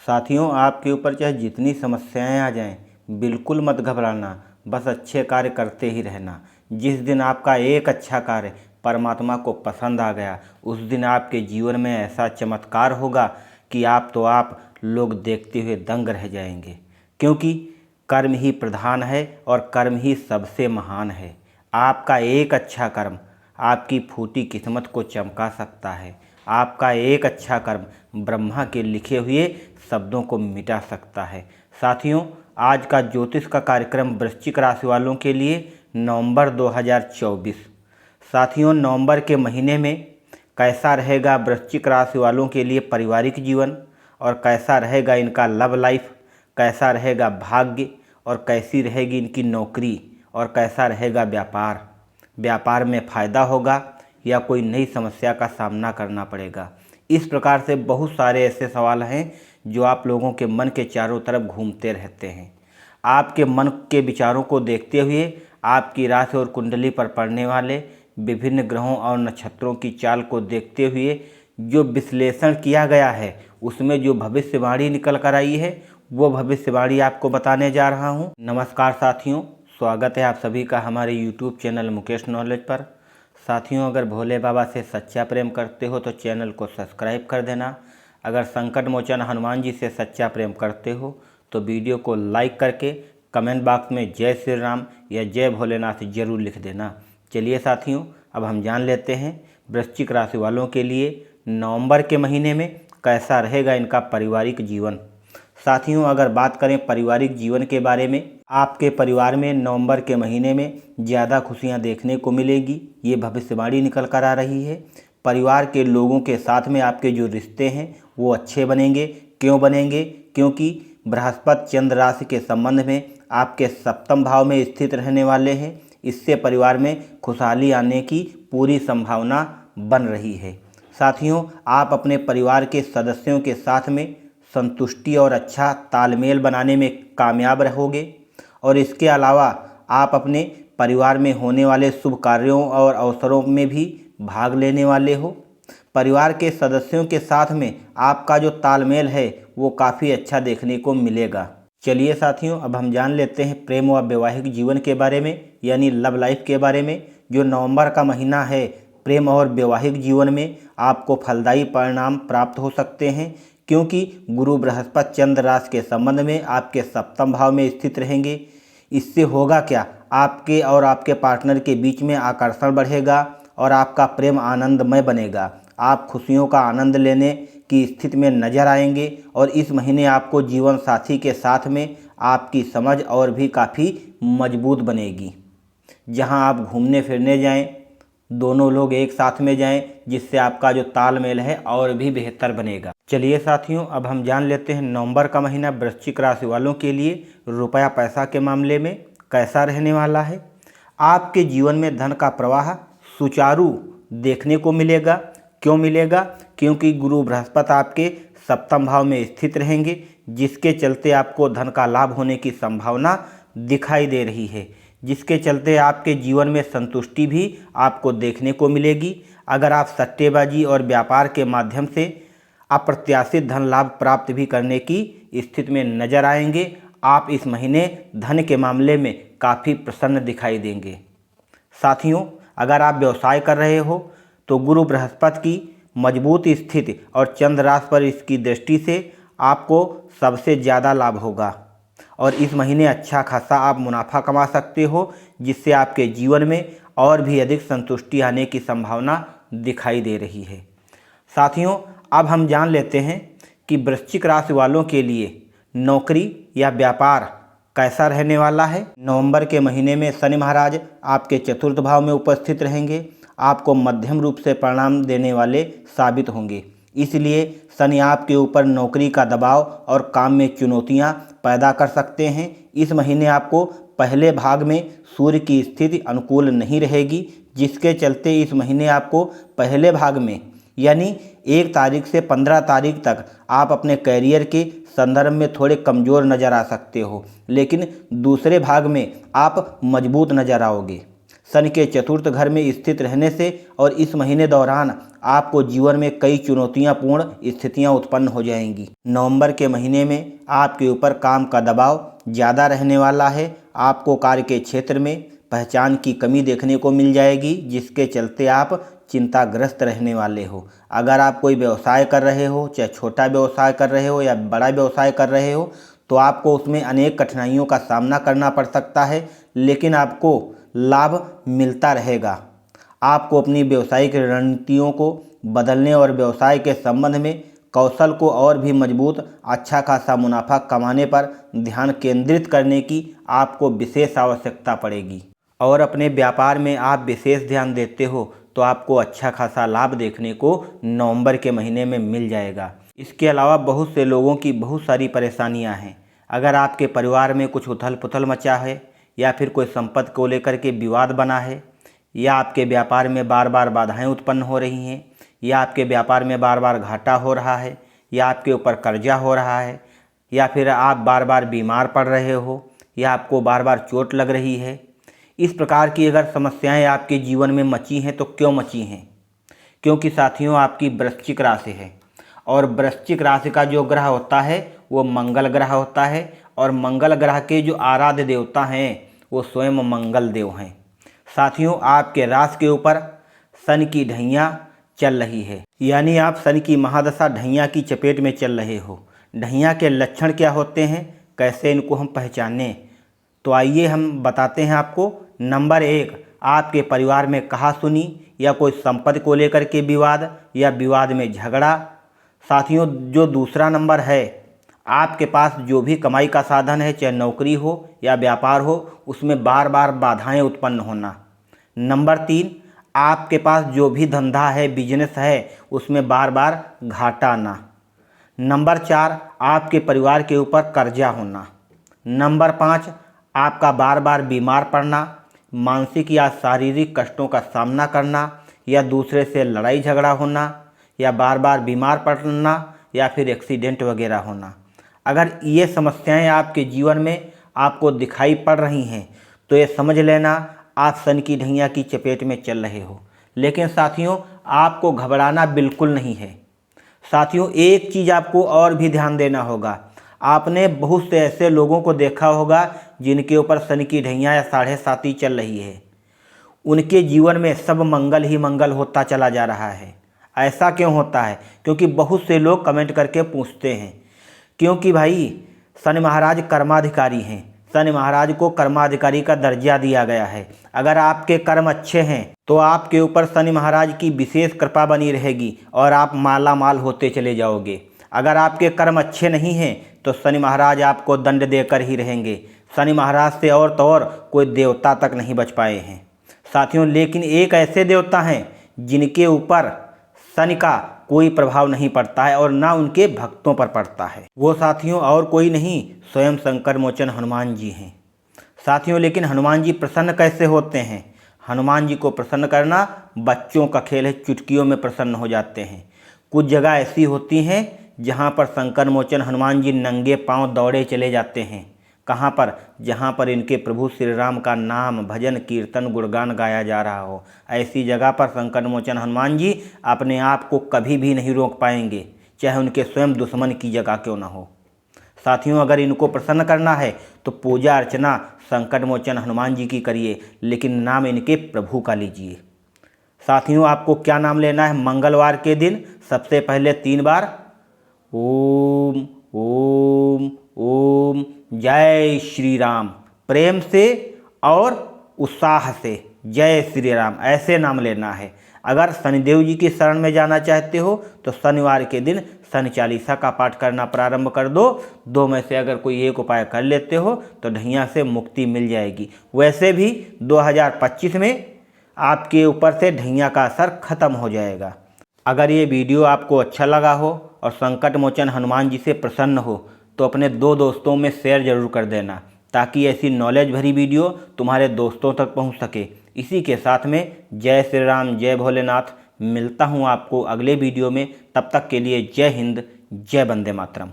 साथियों, आपके ऊपर चाहे जितनी समस्याएं आ जाएं, बिल्कुल मत घबराना। बस अच्छे कार्य करते ही रहना। जिस दिन आपका एक अच्छा कार्य परमात्मा को पसंद आ गया, उस दिन आपके जीवन में ऐसा चमत्कार होगा कि आप लोग देखते हुए दंग रह जाएंगे। क्योंकि कर्म ही प्रधान है और कर्म ही सबसे महान है। आपका एक अच्छा कर्म आपकी फूटी किस्मत को चमका सकता है। आपका एक अच्छा कर्म ब्रह्मा के लिखे हुए शब्दों को मिटा सकता है। साथियों, आज का ज्योतिष का कार्यक्रम वृश्चिक राशि वालों के लिए नवंबर 2024। साथियों, नवंबर के महीने में कैसा रहेगा वृश्चिक राशि वालों के लिए पारिवारिक जीवन, और कैसा रहेगा इनका लव लाइफ, कैसा रहेगा भाग्य, और कैसी रहेगी इनकी नौकरी, और कैसा रहेगा व्यापार में फ़ायदा होगा या कोई नई समस्या का सामना करना पड़ेगा। इस प्रकार से बहुत सारे ऐसे सवाल हैं जो आप लोगों के मन के चारों तरफ घूमते रहते हैं। आपके मन के विचारों को देखते हुए आपकी राशि और कुंडली पर पड़ने वाले विभिन्न ग्रहों और नक्षत्रों की चाल को देखते हुए जो विश्लेषण किया गया है, उसमें जो भविष्यवाणी निकल कर आई है, वो भविष्यवाणी आपको बताने जा रहा हूँ। नमस्कार साथियों, स्वागत है आप सभी का हमारे YouTube चैनल मुकेश नॉलेज पर। साथियों, अगर भोले बाबा से सच्चा प्रेम करते हो तो चैनल को सब्सक्राइब कर देना। अगर संकट मोचन हनुमान जी से सच्चा प्रेम करते हो तो वीडियो को लाइक करके कमेंट बॉक्स में जय श्री राम या जय भोलेनाथ जरूर लिख देना। चलिए साथियों, अब हम जान लेते हैं वृश्चिक राशि वालों के लिए नवंबर के महीने में कैसा रहेगा इनका पारिवारिक जीवन। साथियों, अगर बात करें पारिवारिक जीवन के बारे में, आपके परिवार में नवंबर के महीने में ज़्यादा खुशियां देखने को मिलेगी, ये भविष्यवाणी निकल कर आ रही है। परिवार के लोगों के साथ में आपके जो रिश्ते हैं वो अच्छे बनेंगे। क्यों बनेंगे? क्योंकि बृहस्पति चंद्र राशि के संबंध में आपके सप्तम भाव में स्थित रहने वाले हैं। इससे परिवार में खुशहाली आने की पूरी संभावना बन रही है। साथियों, आप अपने परिवार के सदस्यों के साथ में संतुष्टि और अच्छा तालमेल बनाने में कामयाब रहोगे, और इसके अलावा आप अपने परिवार में होने वाले शुभ कार्यों और अवसरों में भी भाग लेने वाले हो। परिवार के सदस्यों के साथ में आपका जो तालमेल है वो काफ़ी अच्छा देखने को मिलेगा। चलिए साथियों, अब हम जान लेते हैं प्रेम व वैवाहिक जीवन के बारे में, यानी लव लाइफ के बारे में। जो नवंबर का महीना है, प्रेम और वैवाहिक जीवन में आपको फलदायी परिणाम प्राप्त हो सकते हैं, क्योंकि गुरु बृहस्पति चंद्र राशि के संबंध में आपके सप्तम भाव में स्थित रहेंगे। इससे होगा क्या, आपके और आपके पार्टनर के बीच में आकर्षण बढ़ेगा और आपका प्रेम आनंदमय बनेगा। आप खुशियों का आनंद लेने की स्थिति में नजर आएंगे, और इस महीने आपको जीवन साथी के साथ में आपकी समझ और भी काफ़ी मजबूत बनेगी। जहां आप घूमने फिरने जाएं, दोनों लोग एक साथ में जाएं, जिससे आपका जो तालमेल है और भी बेहतर बनेगा। चलिए साथियों, अब हम जान लेते हैं नवंबर का महीना वृश्चिक राशि वालों के लिए रुपया पैसा के मामले में कैसा रहने वाला है। आपके जीवन में धन का प्रवाह सुचारू देखने को मिलेगा। क्यों मिलेगा? क्योंकि गुरु बृहस्पति आपके सप्तम भाव में स्थित रहेंगे, जिसके चलते आपको धन का लाभ होने की संभावना दिखाई दे रही है, जिसके चलते आपके जीवन में संतुष्टि भी आपको देखने को मिलेगी। अगर आप सट्टेबाजी और व्यापार के माध्यम से अप्रत्याशित धन लाभ प्राप्त भी करने की स्थिति में नजर आएंगे, आप इस महीने धन के मामले में काफ़ी प्रसन्न दिखाई देंगे। साथियों, अगर आप व्यवसाय कर रहे हो तो गुरु बृहस्पति की मजबूत स्थिति और चंद्र राशि पर इसकी दृष्टि से आपको सबसे ज़्यादा लाभ होगा, और इस महीने अच्छा खासा आप मुनाफा कमा सकते हो, जिससे आपके जीवन में और भी अधिक संतुष्टि आने की संभावना दिखाई दे रही है। साथियों, अब हम जान लेते हैं कि वृश्चिक राशि वालों के लिए नौकरी या व्यापार कैसा रहने वाला है। नवंबर के महीने में शनि महाराज आपके चतुर्थ भाव में उपस्थित रहेंगे, आपको मध्यम रूप से परिणाम देने वाले साबित होंगे। इसलिए शनि आपके ऊपर नौकरी का दबाव और काम में चुनौतियां पैदा कर सकते हैं। इस महीने आपको पहले भाग में सूर्य की स्थिति अनुकूल नहीं रहेगी, जिसके चलते इस महीने आपको पहले भाग में यानी 1 तारीख से 15 तारीख तक आप अपने कैरियर के संदर्भ में थोड़े कमज़ोर नज़र आ सकते हो, लेकिन दूसरे भाग में आप मजबूत नज़र आओगे। शनि के चतुर्थ घर में स्थित रहने से और इस महीने दौरान आपको जीवन में कई चुनौतियां स्थितियां उत्पन्न हो जाएंगी। नवंबर के महीने में आपके ऊपर काम का दबाव ज़्यादा रहने वाला है। आपको कार्य के क्षेत्र में पहचान की कमी देखने को मिल जाएगी, जिसके चलते आप चिंताग्रस्त रहने वाले हो। अगर आप कोई व्यवसाय कर रहे हो, चाहे छोटा व्यवसाय कर रहे हो या बड़ा व्यवसाय कर रहे हो, तो आपको उसमें अनेक कठिनाइयों का सामना करना पड़ सकता है, लेकिन आपको लाभ मिलता रहेगा। आपको अपनी व्यवसायिक रणनीतियों को बदलने और व्यवसाय के संबंध में कौशल को और भी मजबूत, अच्छा खासा मुनाफा कमाने पर ध्यान केंद्रित करने की आपको विशेष आवश्यकता पड़ेगी। और अपने व्यापार में आप विशेष ध्यान देते हो तो आपको अच्छा खासा लाभ देखने को नवंबर के महीने में मिल जाएगा। इसके अलावा बहुत से लोगों की बहुत सारी परेशानियां हैं। अगर आपके परिवार में कुछ उथल पुथल मचा है, या फिर कोई संपत्ति को लेकर के विवाद बना है, या आपके व्यापार में बार बार बाधाएं उत्पन्न हो रही हैं, या आपके व्यापार में बार बार घाटा हो रहा है, या आपके ऊपर कर्जा हो रहा है, या फिर आप बार बार बीमार पड़ रहे हो, या आपको बार बार चोट लग रही है, इस प्रकार की अगर समस्याएं आपके जीवन में मची हैं तो क्यों मची हैं? क्योंकि साथियों, आपकी वृश्चिक राशि है और वृश्चिक राशि का जो ग्रह होता है वो मंगल ग्रह होता है, और मंगल ग्रह के जो आराध्य देवता हैं वो स्वयं मंगल देव हैं। साथियों, आपके राशि के ऊपर शनि की ढैया चल रही है, यानी आप शनि की महादशा ढैया की चपेट में चल रहे हो। ढैया के लक्षण क्या होते हैं, कैसे इनको हम पहचानें, तो आइए हम बताते हैं आपको। नंबर 1, आपके परिवार में कहासुनी या कोई संपत्ति को लेकर के विवाद या विवाद में झगड़ा। साथियों, जो दूसरा नंबर है, आपके पास जो भी कमाई का साधन है, चाहे नौकरी हो या व्यापार हो, उसमें बार बार बाधाएं उत्पन्न होना। नंबर 3, आपके पास जो भी धंधा है, बिजनेस है, उसमें बार बार घाटा आना। नंबर 4, आपके परिवार के ऊपर कर्जा होना। नंबर 5, आपका बार बार बीमार पड़ना, मानसिक या शारीरिक कष्टों का सामना करना, या दूसरे से लड़ाई झगड़ा होना, या बार बार बीमार पड़ना, या फिर एक्सीडेंट वगैरह होना। अगर ये समस्याएं आपके जीवन में आपको दिखाई पड़ रही हैं तो ये समझ लेना आप शनि की ढैया की चपेट में चल रहे हो। लेकिन साथियों, आपको घबराना बिल्कुल नहीं है। साथियों, एक चीज़ आपको और भी ध्यान देना होगा। आपने बहुत से ऐसे लोगों को देखा होगा जिनके ऊपर शनि की ढैया या 7.5 चल रही है। उनके जीवन में सब मंगल ही मंगल होता चला जा रहा है। ऐसा क्यों होता है? क्योंकि बहुत से लोग कमेंट करके पूछते हैं, क्योंकि भाई शनि महाराज कर्माधिकारी हैं। शनि महाराज को कर्माधिकारी का दर्जा दिया गया है। अगर आपके कर्म अच्छे हैं तो आपके ऊपर शनि महाराज की विशेष कृपा बनी रहेगी और आप माला माल होते चले जाओगे। अगर आपके कर्म अच्छे नहीं हैं तो शनि महाराज आपको दंड देकर ही रहेंगे। शनि महाराज से और तो और कोई देवता तक नहीं बच पाए हैं साथियों। लेकिन एक ऐसे देवता हैं जिनके ऊपर शनि का कोई प्रभाव नहीं पड़ता है और ना उनके भक्तों पर पड़ता है। वो साथियों और कोई नहीं, स्वयं संकट मोचन हनुमान जी हैं साथियों। लेकिन हनुमान जी प्रसन्न कैसे होते हैं? हनुमान जी को प्रसन्न करना बच्चों का खेल है, चुटकियों में प्रसन्न हो जाते हैं। कुछ जगह ऐसी होती हैं जहाँ पर संकट मोचन हनुमान जी नंगे पांव दौड़े चले जाते हैं। कहाँ पर? जहाँ पर इनके प्रभु श्री राम का नाम, भजन, कीर्तन, गुणगान गाया जा रहा हो। ऐसी जगह पर संकट मोचन हनुमान जी अपने आप को कभी भी नहीं रोक पाएंगे, चाहे उनके स्वयं दुश्मन की जगह क्यों ना हो। साथियों, अगर इनको प्रसन्न करना है तो पूजा अर्चना संकट मोचन हनुमान जी की करिए, लेकिन नाम इनके प्रभु का लीजिए। साथियों, आपको क्या नाम लेना है? मंगलवार के दिन सबसे पहले 3 बार ओम ओम ओम जय श्री राम, प्रेम से और उत्साह से जय श्री राम ऐसे नाम लेना है। अगर शनिदेव जी की शरण में जाना चाहते हो तो शनिवार के दिन शनि चालीसा का पाठ करना प्रारंभ कर दो। 2 में से अगर कोई एक उपाय कर लेते हो तो ढैया से मुक्ति मिल जाएगी। वैसे भी 2025 में आपके ऊपर से ढैया का असर खत्म हो जाएगा। अगर ये वीडियो आपको अच्छा लगा हो और संकट मोचन हनुमान जी से प्रसन्न हो तो अपने 2 दोस्तों में शेयर जरूर कर देना, ताकि ऐसी नॉलेज भरी वीडियो तुम्हारे दोस्तों तक पहुंच सके। इसी के साथ में जय श्री राम, जय भोलेनाथ। मिलता हूं आपको अगले वीडियो में। तब तक के लिए जय हिंद, जय वंदे मातरम।